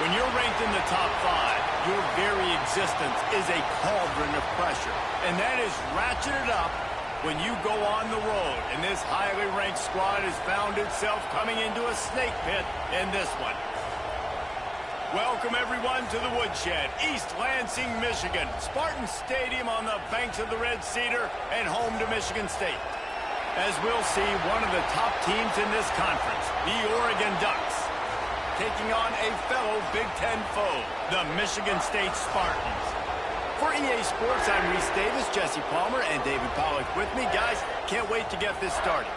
When you're ranked in the top 5, your very existence is a cauldron of pressure. And that is ratcheted up when you go on the road. And this highly ranked squad has found itself coming into a snake pit in this one. Welcome, everyone, to the Woodshed, East Lansing, Michigan. Spartan Stadium on the banks of the Red Cedar and home to Michigan State. As we'll see, one of the top teams in this conference, the Oregon Ducks, taking on a fellow Big Ten foe, the Michigan State Spartans. For EA Sports, I'm Reese Davis, Jesse Palmer, and David Pollack with me. Guys, can't wait to get this started.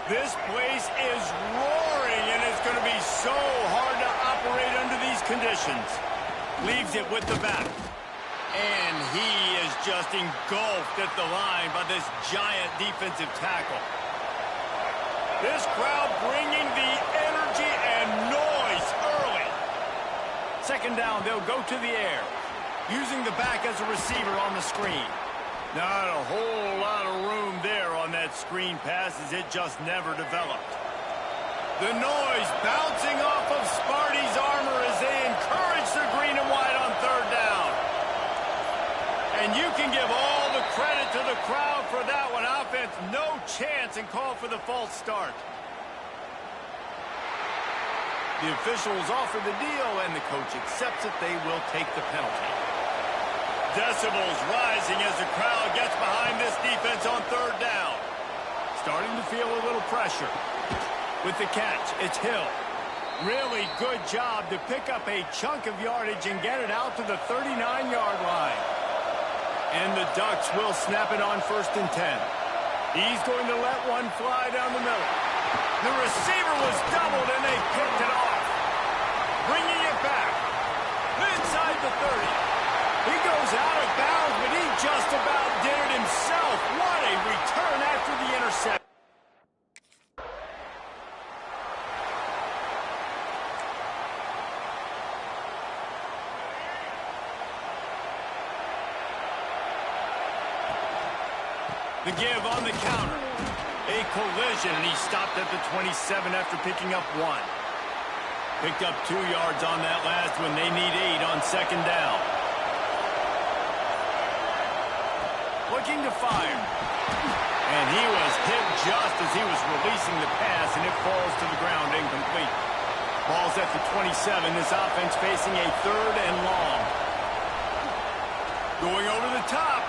This place is roaring, and it's going to be so hard to operate under these conditions. Leaves it with the back. And he is just engulfed at the line by this giant defensive tackle. This crowd bringing the energy and noise early. Second down, they'll go to the air, using the back as a receiver on the screen. Not a whole lot of room there on that screen pass as it just never developed. The noise bouncing off of Sparty's armor as they encourage the green and white on third down. And you can give all the credit to the crowd for that one. Offense, no chance, and call for the false start. The officials offer the deal, and the coach accepts it. They will take the penalty. Decibels rising as the crowd gets behind this defense on third down. Starting to feel a little pressure. With the catch, it's Hill. Really good job to pick up a chunk of yardage and get it out to the 39-yard line. And the Ducks will snap it on 1st and 10. He's going to let one fly down the middle. The receiver was doubled, and they picked it off. Bringing it back. Inside the 30. He goes out of bounds, but he just about did it himself. What a return after the interception. The give on the counter. A collision, and he stopped at the 27 after picking up 1. Picked up 2 yards on that last one. They need 8 on second down. Looking to fire. And he was hit just as he was releasing the pass, and it falls to the ground incomplete. Ball's at the 27. This offense facing a 3rd and long. Going over the top.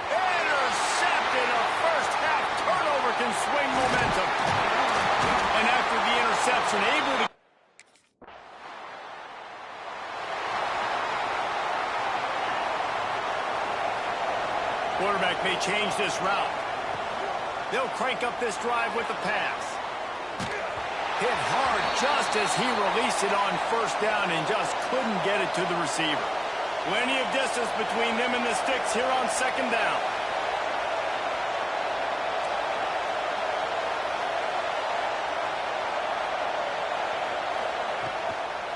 Intercepted. A first-half turnover can swing momentum. And after the interception, able to... Quarterback may change this route. They'll crank up this drive with the pass. Hit hard just as he released it on 1st down and just couldn't get it to the receiver. Plenty of distance between them and the sticks here on 2nd down.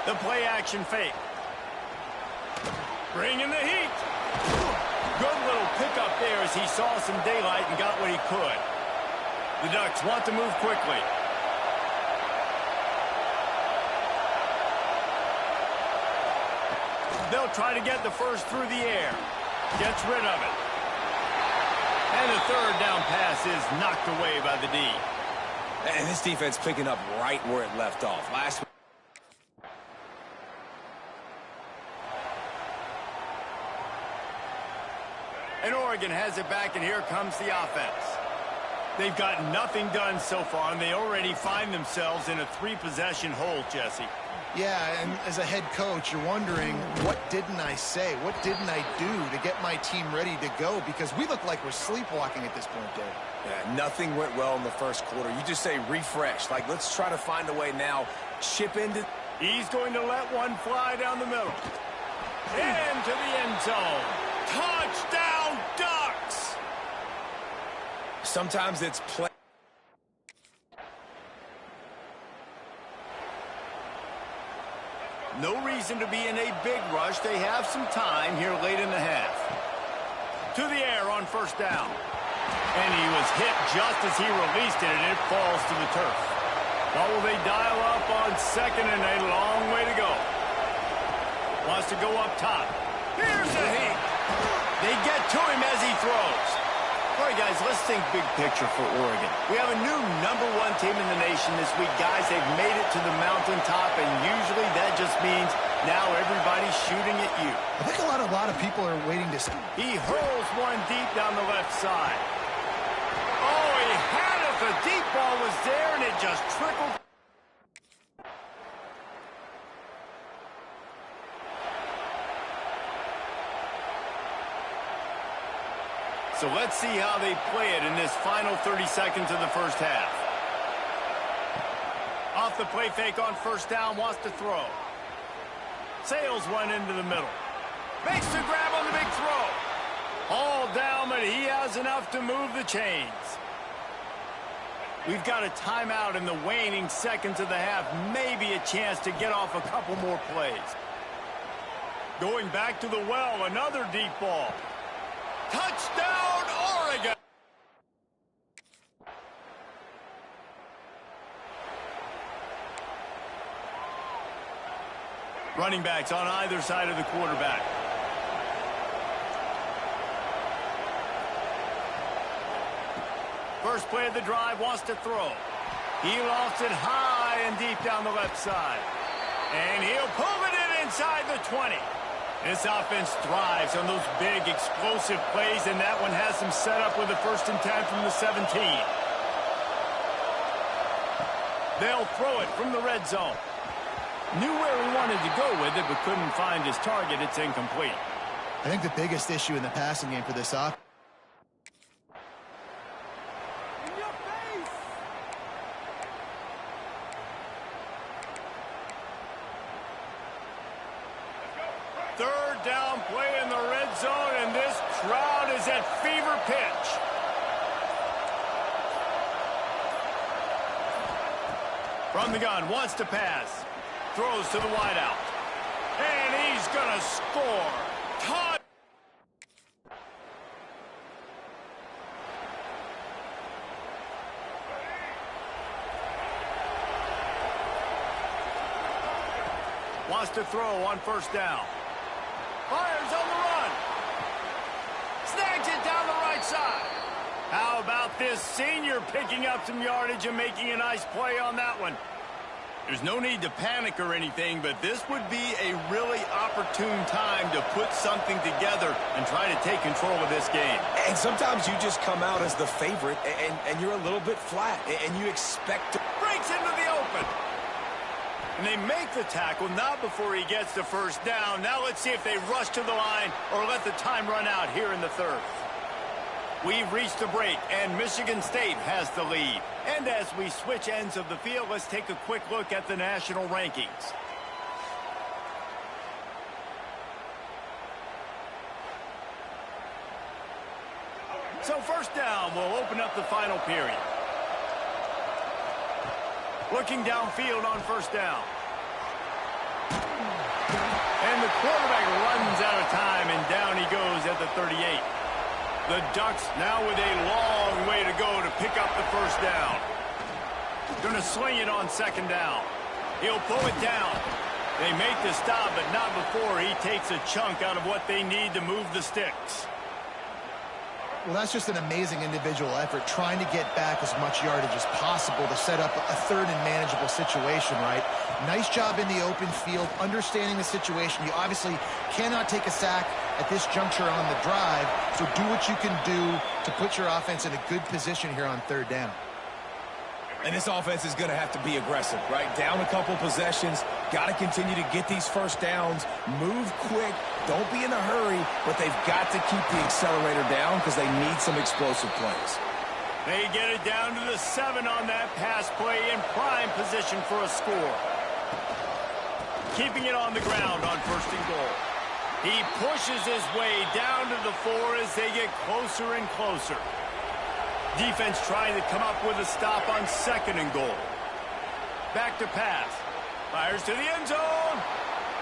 The play action fake. Bringing the heat. Good little pickup there as he saw some daylight and got what he could. The Ducks want to move quickly. They'll try to get the first through the air. Gets rid of it. And the 3rd down pass is knocked away by the D. And this defense picking up right where it left off. Last week. And Oregon has it back, and here comes the offense. They've got nothing done so far, and they already find themselves in a 3-possession hole, Jesse. Yeah, and as a head coach, you're wondering, what didn't I say? What didn't I do to get my team ready to go? Because we look like we're sleepwalking at this point, Dave. Yeah, nothing went well in the first quarter. You just say refresh. Like, let's try to find a way now. Chip into... He's going to let one fly down the middle. Into the end zone. Touchdown, Ducks! Sometimes it's play. No reason to be in a big rush. They have some time here late in the half. To the air on first down. And he was hit just as he released it, and it falls to the turf. Now will they dial up on second, and a long way to go. Wants to go up top. Here's the heat. They get to him as he throws. All right, guys, let's think big picture for Oregon. We have a new #1 team in the nation this week. Guys, they've made it to the mountaintop, and usually that just means now everybody's shooting at you. I think a lot of people are waiting to see. He hurls one deep down the left side. Oh, he had it. The deep ball was there, and it just trickled. So let's see how they play it in this final 30 seconds of the first half. Off the play fake on first down, wants to throw. Sails one into the middle. Makes the grab on the big throw. All down, but he has enough to move the chains. We've got a timeout in the waning seconds of the half. Maybe a chance to get off a couple more plays. Going back to the well, another deep ball. Touchdown, Oregon! Running backs on either side of the quarterback. First play of the drive, wants to throw. He lofts it high and deep down the left side. And he'll pull it in inside the 20. This offense thrives on those big, explosive plays, and that one has them set up with a 1st and 10 from the 17. They'll throw it from the red zone. Knew where he wanted to go with it, but couldn't find his target. It's incomplete. I think the biggest issue in the passing game for this offense. Third down play in the red zone, and this crowd is at fever pitch. From the gun, wants to pass. Throws to the wideout. And he's going to score. Todd. Wants to throw on first down. Fires on the run. Snags it down the right side. How about this senior picking up some yardage and making a nice play on that one? There's no need to panic or anything, but this would be a really opportune time to put something together and try to take control of this game. And sometimes you just come out as the favorite, and you're a little bit flat, and you expect to... Breaks into the open. And they make the tackle, not before he gets the first down. Now let's see if they rush to the line or let the time run out here in the third. We've reached the break, and Michigan State has the lead. And as we switch ends of the field, let's take a quick look at the national rankings. So first down will open up the final period. Looking downfield on first down. And the quarterback runs out of time, and down he goes at the 38. The Ducks now with a long way to go to pick up the first down. Going to sling it on second down. He'll pull it down. They make the stop, but not before he takes a chunk out of what they need to move the sticks. Well, that's just an amazing individual effort, trying to get back as much yardage as possible to set up a third and manageable situation, right? Nice job in the open field, understanding the situation. You obviously cannot take a sack at this juncture on the drive, so do what you can do to put your offense in a good position here on third down. And this offense is going to have to be aggressive, right? Down a couple possessions, got to continue to get these first downs, move quick, don't be in a hurry, but they've got to keep the accelerator down because they need some explosive plays. They get it down to the 7 on that pass play, in prime position for a score. Keeping it on the ground on first and goal. He pushes his way down to the 4 as they get closer and closer. Defense trying to come up with a stop on 2nd and goal. Back to pass. Fires to the end zone.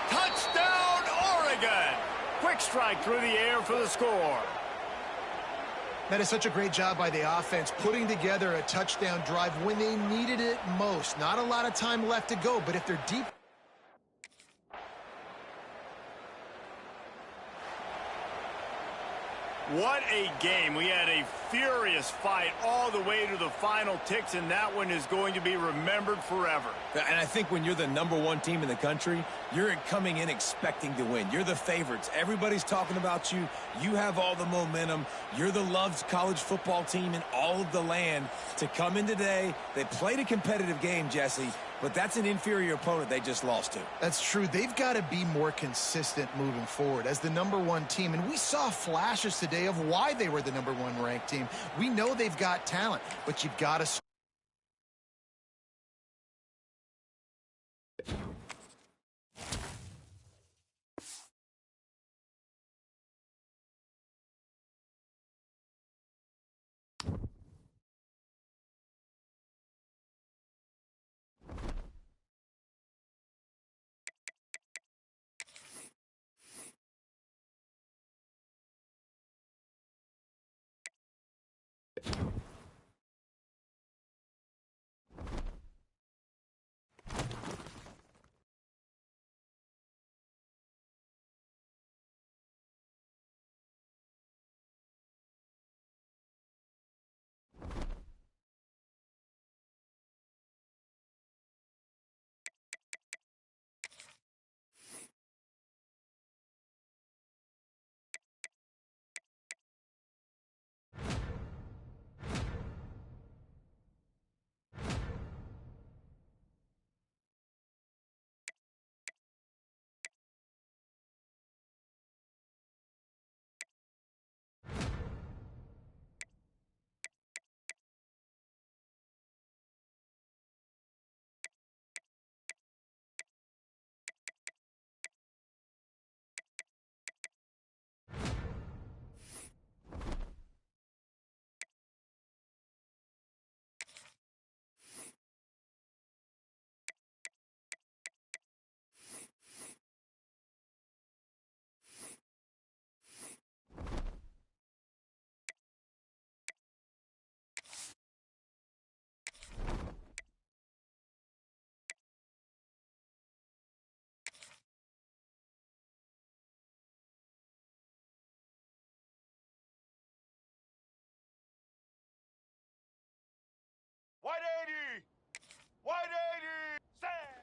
Touchdown, Oregon! Quick strike through the air for the score. That is such a great job by the offense, putting together a touchdown drive when they needed it most. Not a lot of time left to go, but if they're deep... What a game. We had a furious fight all the way to the final ticks, and that one is going to be remembered forever. And I think when you're the #1 team in the country, you're coming in expecting to win. You're the favorites. Everybody's talking about you. You have all the momentum. You're the loved college football team in all of the land. To come in today, they played a competitive game, Jesse, but that's an inferior opponent they just lost to. That's true. They've got to be more consistent moving forward as the #1 team. And we saw flashes today of why they were the #1 ranked team. We know they've got talent, but you've got to... White 80! White 80! Set!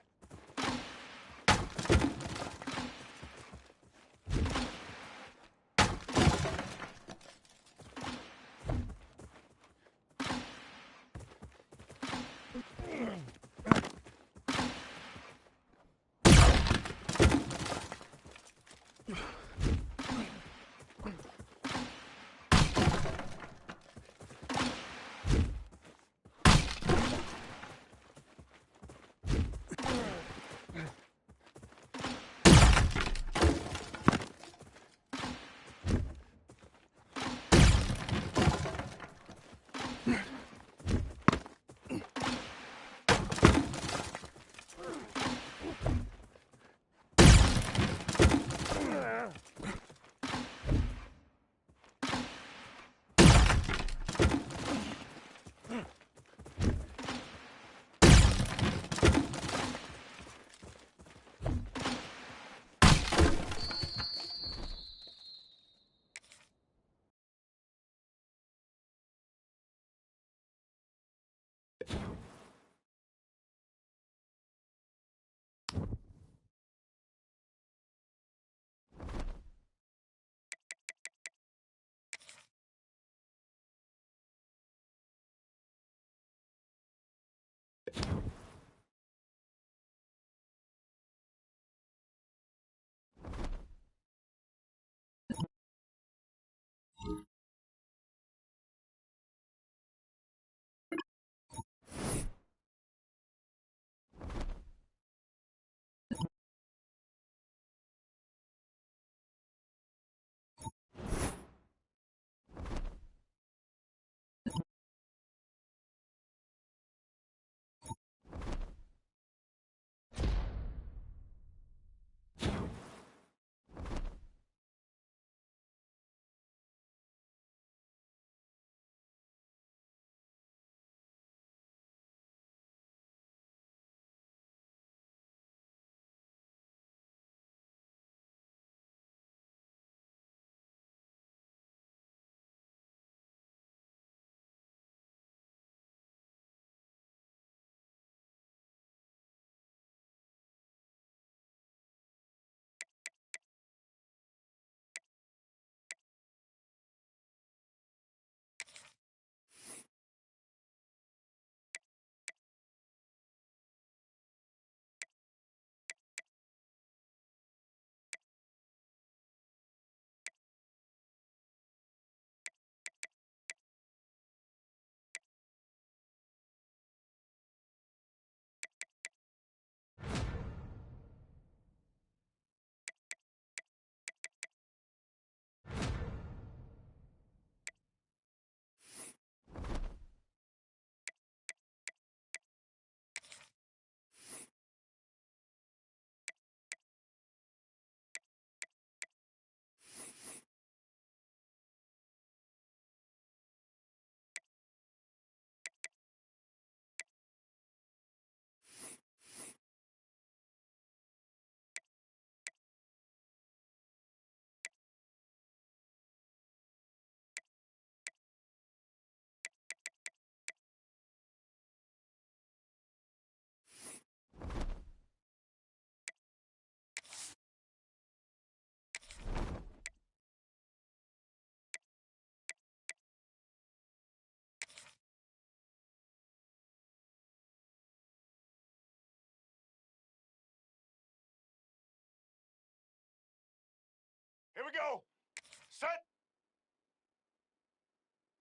Set.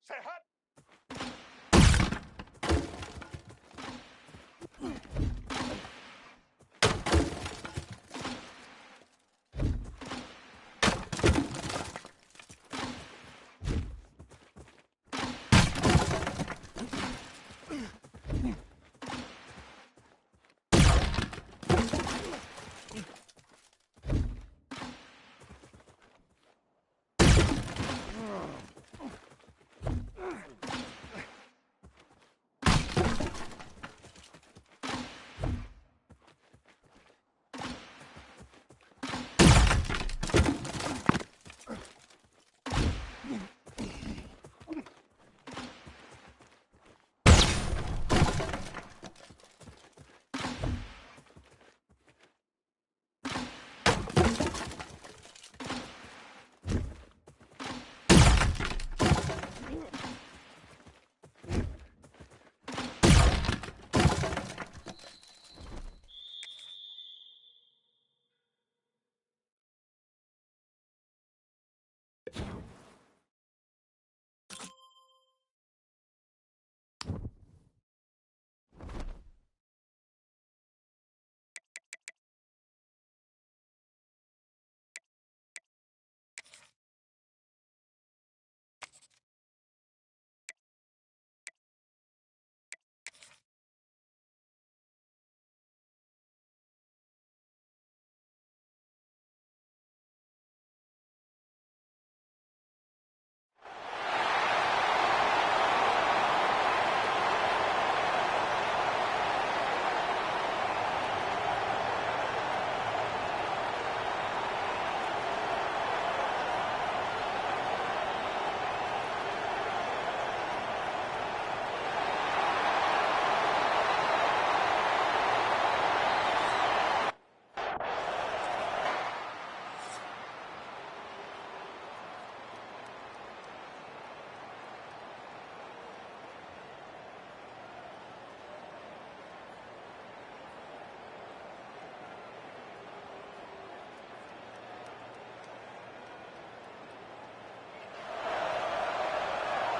Say hut.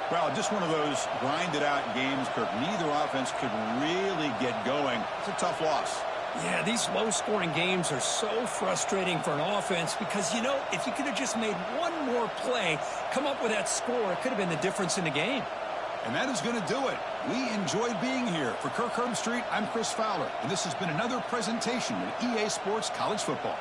Well, just one of those grinded-out games, Kirk. Neither offense could really get going. It's a tough loss. Yeah, these low-scoring games are so frustrating for an offense because, you know, if you could have just made one more play, come up with that score, it could have been the difference in the game. And that is going to do it. We enjoyed being here. For Kirk Herbstreit, I'm Chris Fowler, and this has been another presentation of EA Sports College Football.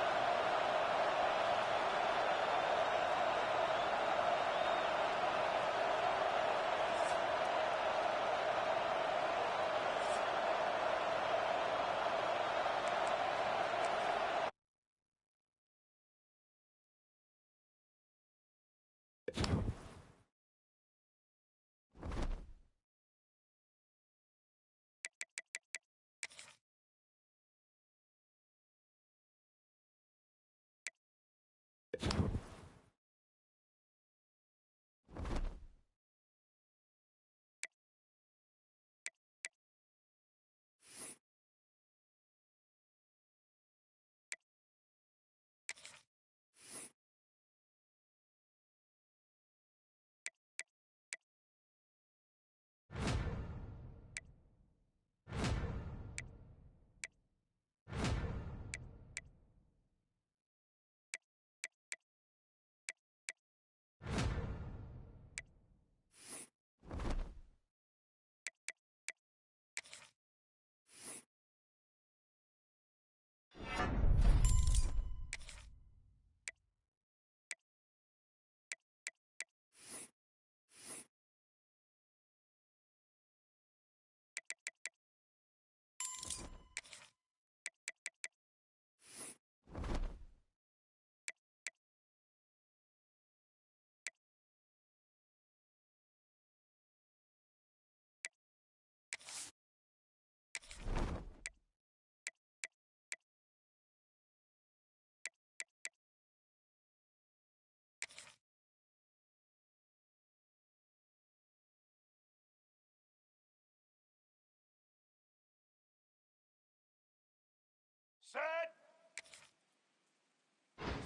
Set.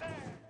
Set.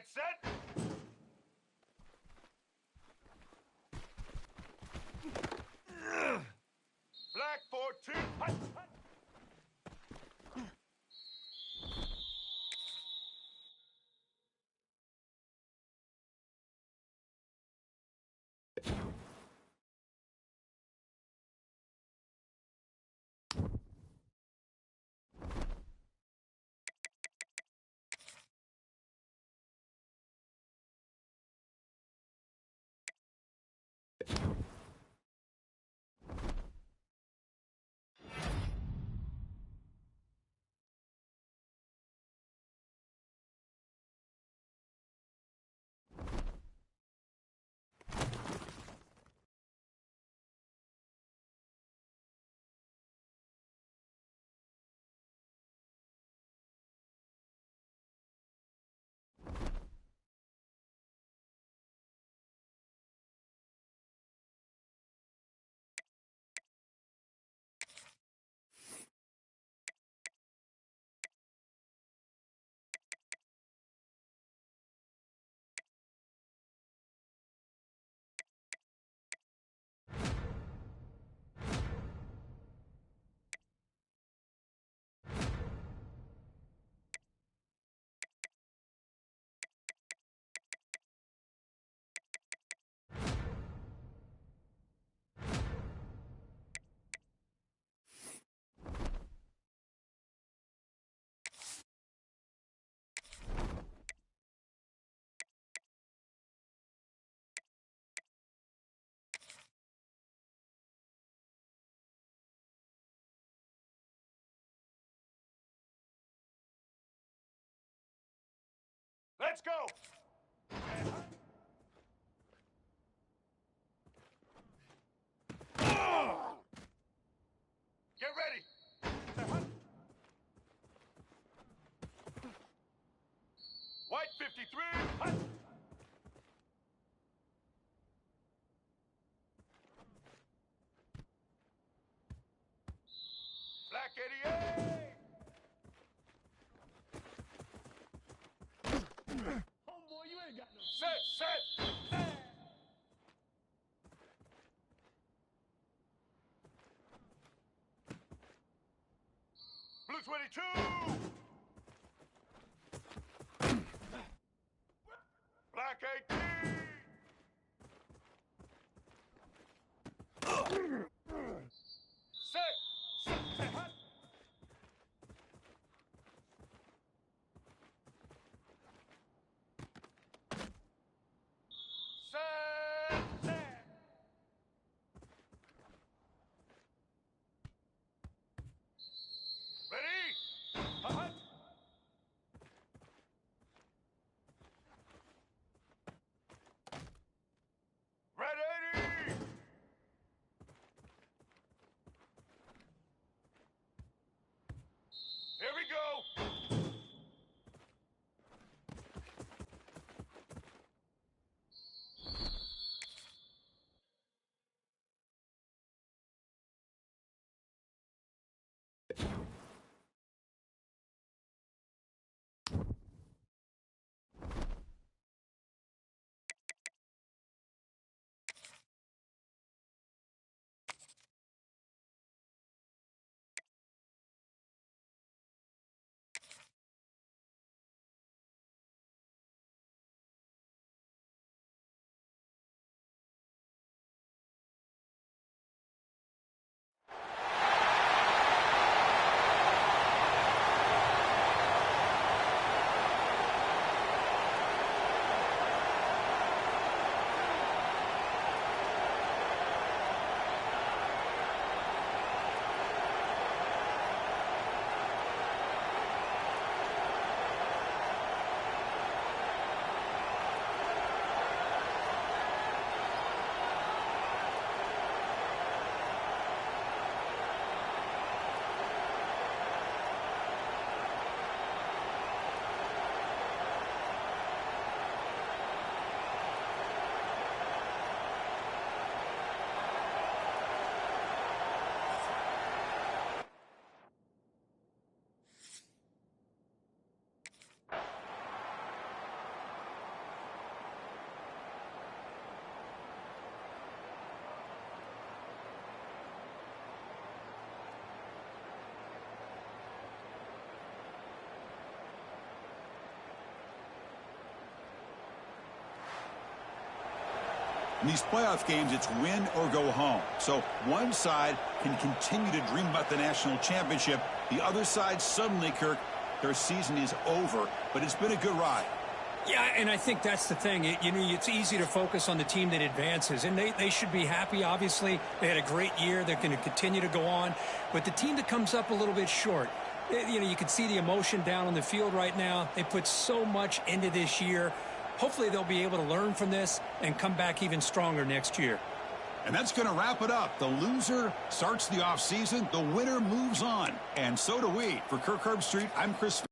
Get set. Black 14. Hut, hut. Let's go. Get ready. White 53. Hut. Black 88. Homeboy, you ain't got no set. Blue 22. Black 18. Set. Hut. Set. Ready? Hut. In these playoff games, it's win or go home. So one side can continue to dream about the national championship. The other side suddenly, Kirk, their season is over. But it's been a good ride. Yeah, and I think that's the thing. It's easy to focus on the team that advances, and they should be happy, obviously. They had a great year. They're going to continue to go on. But the team that comes up a little bit short, you can see the emotion down on the field right now. They put so much into this year. Hopefully they'll be able to learn from this and come back even stronger next year. And that's going to wrap it up. The loser starts the offseason. The winner moves on. And so do we. For Kirk Herbstreit, I'm Chris